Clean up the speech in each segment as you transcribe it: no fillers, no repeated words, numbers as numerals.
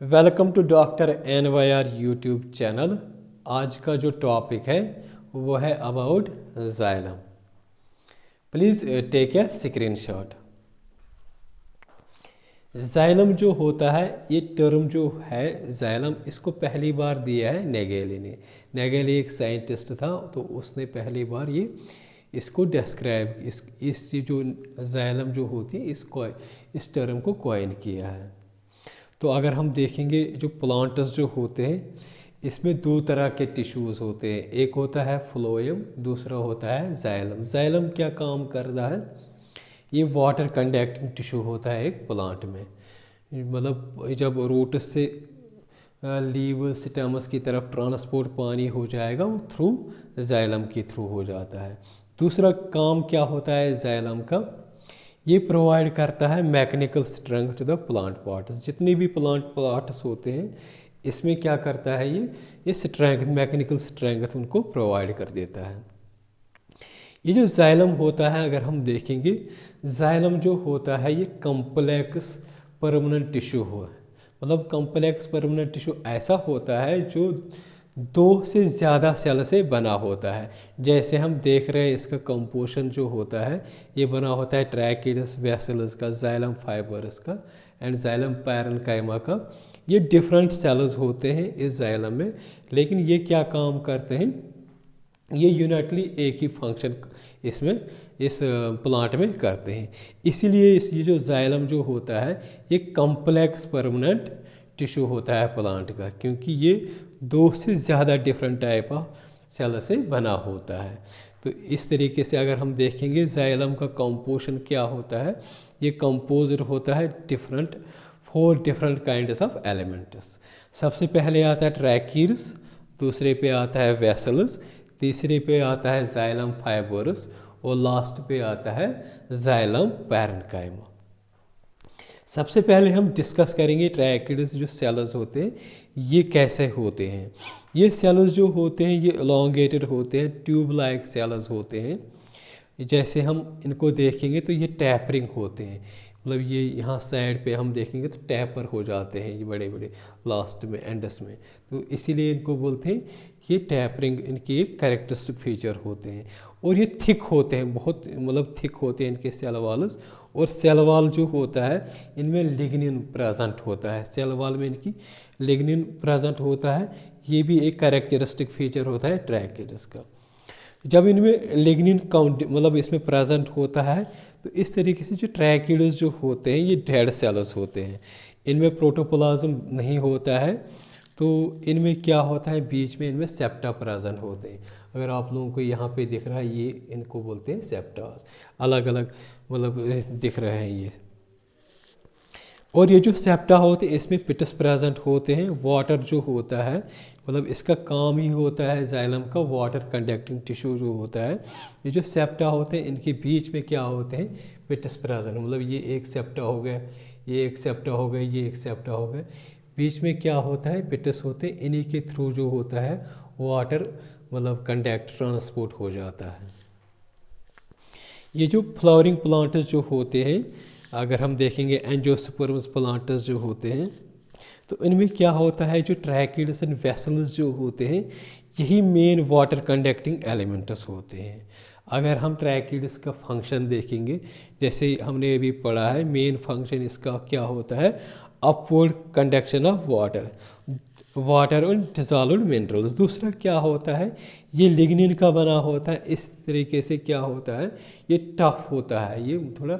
Welcome to doctor NYR YouTube channel. आज का जो टॉपिक है वो है about xylem. Please take a screenshot. Xylem जो होता है, ये टर्म जो है जाइलम, इसको पहली बार दिया है नेगेली ने। नेगेली एक साइंटिस्ट था, तो उसने पहली बार ये इसको डिस्क्राइब इस जो जाइलम जो होती है इस टर्म को कॉइन किया है। तो अगर हम देखेंगे जो प्लांट्स जो होते हैं, इसमें दो तरह के टिश्यूज़ होते हैं। एक होता है फ्लोएम, दूसरा होता है जाइलम। जाइलम क्या काम करता है? ये वाटर कंडक्टिंग टिश्यू होता है एक प्लांट में। मतलब जब रूट से लीव स्टेमस की तरफ ट्रांसपोर्ट पानी हो जाएगा, वो थ्रू जाइलम के थ्रू हो जाता है। दूसरा काम क्या होता है जाइलम का? ये प्रोवाइड करता है mechanical strength to the plant parts. जितने भी प्लांट पार्ट्स होते हैं, इसमें क्या करता है ये स्ट्रेंथ, मैकेनिकल स्ट्रेंथ उनको प्रोवाइड कर देता है। ये जो जाइलम होता है, अगर हम देखेंगे, जाइलम जो होता है ये कम्प्लेक्स परमानेंट टिश्यू हो, मतलब कम्प्लेक्स परमानेंट टिश्यू ऐसा होता है जो दो से ज़्यादा सेल से बना होता है। जैसे हम देख रहे हैं, इसका कंपोजिशन जो होता है ये बना होता है ट्रैकिड्स वेसल्स का, जाइलम फाइबर्स का एंड जाइलम पैरेन्काइमा का। ये डिफरेंट सेल्स होते हैं इस जाइलम में, लेकिन ये क्या काम करते हैं? ये यूनिटली एक ही फंक्शन इसमें इस प्लांट में करते हैं। इसीलिए ये जो जाइलम जो होता है ये कम्प्लेक्स परमानेंट टिश्यू होता है प्लांट का, क्योंकि ये दो से ज़्यादा डिफरेंट टाइप ऑफ सेल से बना होता है। तो इस तरीके से अगर हम देखेंगे जाइलम का कंपोजिशन क्या होता है, ये कंपोज्ड होता है four different kinds of elements. सबसे पहले आता है ट्रैकीड्स, दूसरे पे आता है वेसल्स, तीसरे पे आता है जाइलम फाइबर्स और लास्ट पे आता है जाइलम पैरेन्काइमा। सबसे पहले हम डिस्कस करेंगे ट्रैकिड्स जो सेल्स होते हैं ये कैसे होते हैं। ये सेल्स जो होते हैं ये एलोंगेटेड होते हैं, ट्यूब लाइक सेल्स होते हैं। जैसे हम इनको देखेंगे तो ये टैपरिंग होते हैं, मतलब ये यहाँ साइड पे हम देखेंगे तो टैपर हो जाते हैं ये बड़े बड़े लास्ट में एंडस में। तो इसीलिए इनको बोलते हैं ये टैपरिंग, इनकी एक कैरेक्टरिस्टिक फीचर होते हैं। और ये थिक होते हैं, बहुत मतलब थिक होते हैं इनके सेल वॉल्स। और सेल वॉल जो होता है इनमें लिग्निन प्रेजेंट होता है, सेल वॉल में इनकी लिग्निन प्रेजेंट होता है। ये भी एक कैरेक्टरिस्टिक फीचर होता है ट्रैकिड्स का। जब इनमें लिग्निन मतलब इसमें प्रेजेंट होता है, तो इस तरीके से जो ट्रैकिड्स जो होते हैं ये डेड सेल्स होते हैं। इनमें प्रोटोप्लाज्म नहीं होता है, तो इनमें क्या होता है, बीच में इनमें सेप्टा प्रेजेंट होते हैं। अगर आप लोगों को यहाँ पे दिख रहा है, ये इनको बोलते हैं सेप्टास, अलग अलग मतलब दिख रहे हैं ये। और ये जो सेप्टा होते हैं इसमें पिटस प्रेजेंट होते हैं। वाटर जो होता है, मतलब इसका काम ही होता है जाइलम का वाटर कंडक्टिंग टिश्यू जो होता है। ये जो सेप्टा होते हैं इनके बीच में क्या होते हैं, पिटस प्रेजेंट, मतलब ये एक सेप्टा हो गया, ये एक सेप्टा हो गया, ये एक सेप्टा हो गया। बीच में क्या होता है, पिटस होते हैं, इन्हीं के थ्रू जो होता है वाटर मतलब कंडक्ट ट्रांसपोर्ट हो जाता है। ये जो फ्लावरिंग प्लांट्स जो होते हैं, अगर हम देखेंगे एंजियोस्पर्म्स प्लांट्स जो होते हैं, तो इनमें क्या होता है, जो ट्रैकिड्स एंड वेसल्स जो होते हैं यही मेन वाटर कंडक्टिंग एलिमेंट्स होते हैं। अगर हम ट्रैकिड्स का फंक्शन देखेंगे, जैसे हमने अभी पढ़ा है, मेन फंक्शन इसका क्या होता है, अपवर्ड कंडक्शन ऑफ वाटर और डिजॉल्व्ड मिनरल्स। दूसरा क्या होता है, ये लिग्निन का बना होता है। इस तरीके से क्या होता है, ये टफ होता है, ये थोड़ा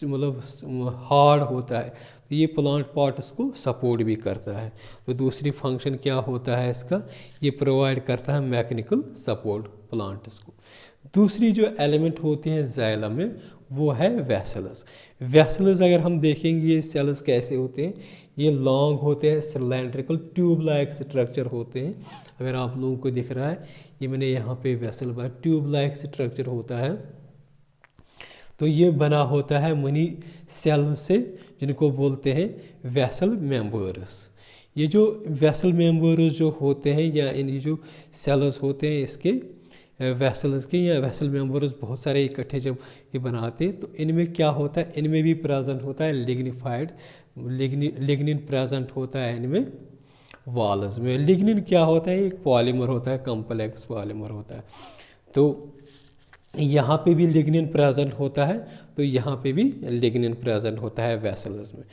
मतलब हार्ड होता है, तो ये प्लांट पार्ट्स को सपोर्ट भी करता है। तो दूसरी फंक्शन क्या होता है इसका, ये प्रोवाइड करता है मैकेनिकल सपोर्ट प्लांट्स को। दूसरी जो एलिमेंट होती हैं जाइलम में वो है वेसल्स। वेसल्स अगर हम देखेंगे ये सेल्स कैसे होते हैं, ये लॉन्ग होते हैं, सिलेंड्रिकल ट्यूब लाइक स्ट्रक्चर होते हैं। अगर आप लोगों को दिख रहा है, ये मैंने यहाँ पे वेसल पर ट्यूब लाइक स्ट्रक्चर होता है। तो ये बना होता है मनी सेल से, जिनको बोलते हैं वेसल मेम्बर्स। ये जो वेसल मेम्बर्स जो होते हैं या इन जो सेल्स होते हैं, इसके वेसल्स के या वेसल मेम्बर्स बहुत सारे इकट्ठे जब ये बनाते हैं तो इनमें क्या होता है, इनमें भी प्रेजेंट होता है लिग्निफाइड, लिग्निन प्रेजेंट होता है इनमें वॉल्स में। लिग्निन क्या होता है, एक पॉलीमर होता है, कॉम्प्लेक्स पॉलीमर होता है। तो यहाँ पे भी लिग्निन प्रेजेंट होता है, तो यहाँ पे भी लिग्निन प्रेजेंट होता है वेसल्स में।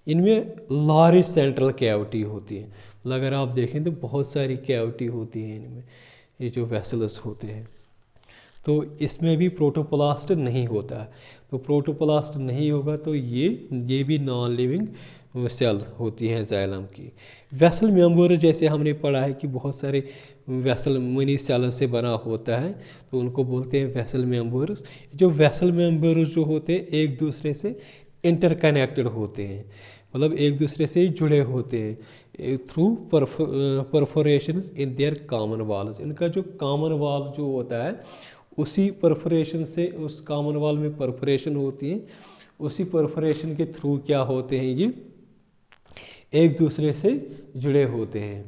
इनमें लार्ज सेंट्रल कैविटी होती है, मतलब अगर आप देखें तो बहुत सारी कैविटी होती है इनमें, ये जो वेसल्स होते हैं। तो इसमें भी प्रोटोप्लास्ट नहीं होता है, तो प्रोटोप्लास्ट नहीं होगा तो ये भी नॉन लिविंग सेल होती हैं जाइलम की। वेसल मेम्बर जैसे हमने पढ़ा है कि बहुत सारे वेसल मनी सेल से बना होता है, तो उनको बोलते हैं वेसल मेम्बर्स। जो वेसल मेम्बर्स जो होते हैं एक दूसरे से इंटरकनेक्टेड होते हैं, मतलब एक दूसरे से जुड़े होते हैं through perforations in their common walls. इनका जो कॉमन वॉल जो होता है उसी परफोरेशन से, उस कॉमन वॉल में परफोरेशन होती है, उसी परफोरेशन के थ्रू क्या होते हैं, ये एक दूसरे से जुड़े होते हैं।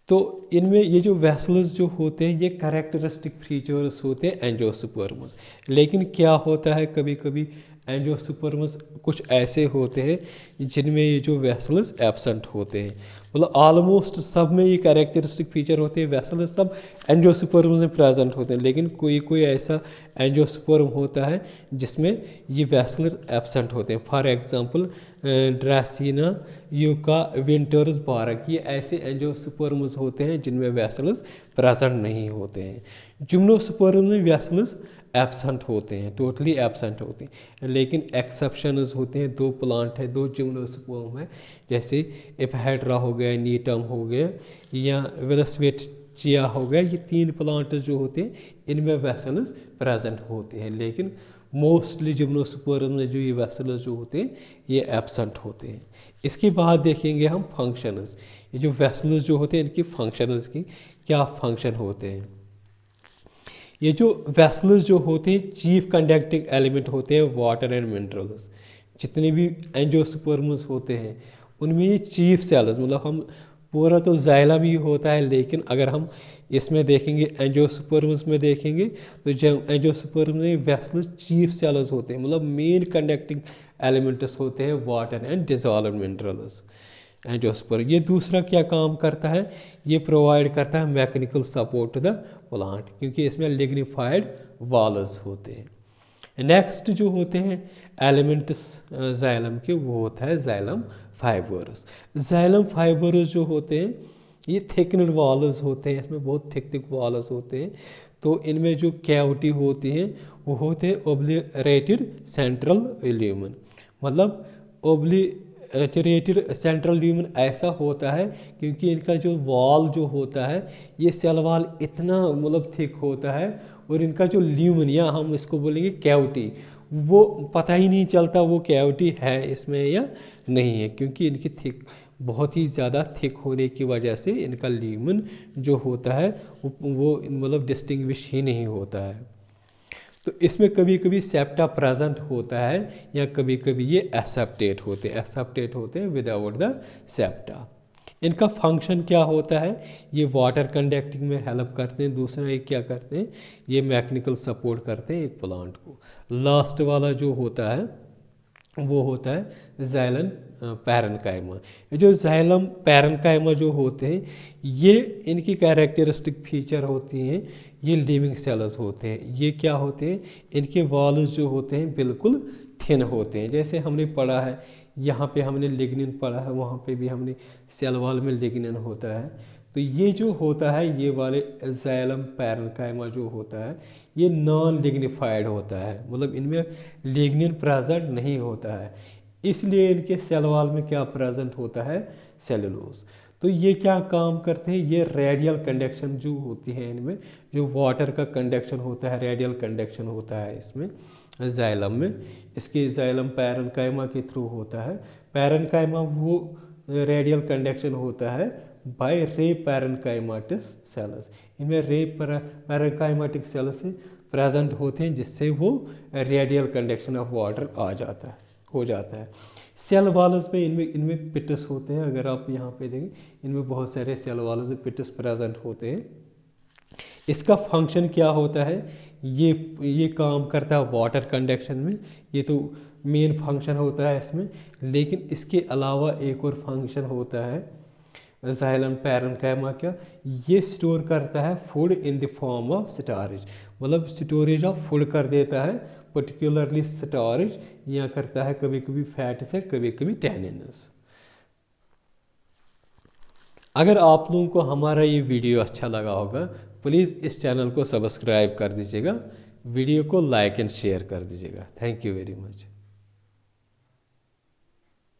तो इनमें ये जो वेसल्स जो होते हैं ये कैरेक्टरिस्टिक फीचर्स होते हैं एंजियोस्पर्म्स। लेकिन क्या होता है, कभी कभी एंजियोस्पर्म्स कुछ ऐसे होते हैं जिनमें ये जो वेसल्स एब्सेंट होते हैं, मतलब ऑलमोस्ट सब में ये कैरेक्टरिस्टिक फीचर होते हैं, वेसल्स सब एंजियोस्पर्म्स में प्रेजेंट होते हैं। लेकिन कोई कोई ऐसा एंजियोस्पर्म होता है जिसमें ये वेसल्स एब्सेंट होते हैं। फॉर एग्जांपल ड्रेसिना, यूका, विंटर्स, बारक, ये ऐसे एंजियोस्पर्म्स होते हैं जिनमें वेसल्स प्रेजेंट नहीं होते हैं। जिम्नोस्पर्म में वेसल्स एब्सेंट होते हैं, टोटली एब्सेंट होते हैं। लेकिन एक्सेप्शंस होते हैं, दो प्लांट है, दो जिम्नोस्पर्म है, जैसे एपहेड्रा हो गया, नीटम हो गया या वेलस्वेटिया हो गया, ये तीन प्लांट जो होते हैं इनमें वेसल्स प्रेजेंट होते हैं। लेकिन मोस्टली जिम्नोस्पर्म में जो ये वेसल्स जो होते हैं ये एब्सेंट होते हैं। इसके बाद देखेंगे हम फंक्शंस, ये जो वेसल्स जो होते हैं इनकी फंक्शंस की क्या फंक्शन होते हैं। ये जो वेसल्स जो होते हैं चीफ कंडक्टिंग एलिमेंट होते हैं वाटर एंड मिनरल्स। जितने भी एंजियोस्पर्म्स होते हैं उनमें ये चीफ सेल्स, मतलब हम पूरा तो जाइलम ही होता है, लेकिन अगर हम इसमें देखेंगे एंजियोस्पर्म्स में देखेंगे तो जब एंजियोस्पर्म में वेसल्स चीफ सेल्स होते हैं, मतलब मेन कंडक्टिंग एलिमेंट्स होते हैं water and dissolved minerals angiosperm. ये दूसरा क्या काम करता है, ये प्रोवाइड करता है mechanical support to the plant, क्योंकि इसमें लिग्निफाइड वॉल्स होते हैं। नेक्स्ट जो होते हैं एलिमेंट्स जाइलम के, वो होता है जाइलम फाइबर्स। जाइलम फाइबर्स जो होते हैं ये थिकनेड वॉल्स होते हैं, इसमें बहुत थिक वॉल्स होते हैं। तो इनमें जो कैविटी होती हैं वो होते हैं ओब्लिटरेटेड सेंट्रल ल्यूमन, मतलब ओब्लिटरेटेड सेंट्रल ल्यूमन ऐसा होता है क्योंकि इनका जो वॉल जो होता है ये सेल वॉल इतना मतलब थिक होता है, और इनका जो ल्यूमन या हम इसको बोलेंगे कैविटी, वो पता ही नहीं चलता वो कैविटी है इसमें या नहीं है, क्योंकि इनकी थिक बहुत ही ज़्यादा थिक होने की वजह से इनका ल्यूमन जो होता है वो मतलब डिस्टिंग्विश ही नहीं होता है। तो इसमें कभी कभी सेप्टा प्रेजेंट होता है या कभी कभी ये एसेप्टेट होते हैं विदाउट द सेप्टा। इनका फंक्शन क्या होता है, ये वाटर कंडक्टिंग में हेल्प करते हैं, दूसरा ये क्या करते हैं, ये मैकेनिकल सपोर्ट करते हैं एक प्लांट को। लास्ट वाला जो होता है वो होता है जाइलम पैरेन्काइमा। ये जो जाइलम पैरेन्काइमा जो होते हैं ये इनकी कैरेक्टरिस्टिक फीचर होती हैं, ये लिविंग सेल्स होते हैं। ये क्या होते हैं, इनके वॉल्स जो होते हैं बिल्कुल थिन होते हैं। जैसे हमने पढ़ा है, यहाँ पे हमने लिग्निन पढ़ा है, वहाँ पे भी हमने सेल वॉल में लिग्निन होता है। तो ये जो होता है ये वाले जाइलम पैरेन्काइमा जो होता है ये नॉन लिग्निफाइड होता है, मतलब इनमें लिग्निन प्रेजेंट नहीं होता है, इसलिए इनके सेल वॉल में क्या प्रेजेंट होता है, सेलुलोज। तो ये क्या काम करते हैं, ये रेडियल कंडक्शन जो होती है इनमें, जो वाटर का कंडक्शन होता है रेडियल कंडक्शन होता है इसमें जाइलम में, इसके जाइलम पैरेन्काइमा के थ्रू होता है। पैरेन्काइमा वो रेडियल कंडक्शन होता है बाय रे पैरेन्काइमाटिस सेल्स, इनमें रे पैरेन्काइमाटिक सेल्स प्रेजेंट होते हैं जिससे वो रेडियल कंडक्शन ऑफ वाटर हो जाता है। सेल वॉल्स में इनमें पिटस होते हैं, अगर आप यहाँ पे देखें इनमें बहुत सारे सेल वॉल्स में पिटस प्रेजेंट होते हैं। इसका फंक्शन क्या होता है, ये काम करता है वाटर कंडक्शन में, ये तो मेन फंक्शन होता है इसमें। लेकिन इसके अलावा एक और फंक्शन होता है जाइलम पैरेन्काइमा का, ये स्टोर करता है food in the form of storage, मतलब स्टोरेज ऑफ फूड कर देता है, पर्टिकुलरली स्टोरेज, या करता है कभी कभी फैट से, कभी कभी टैनिन्स। अगर आप लोगों को हमारा ये वीडियो अच्छा लगा होगा, प्लीज़ इस चैनल को सब्सक्राइब कर दीजिएगा, वीडियो को लाइक एंड शेयर कर दीजिएगा। Thank you very much.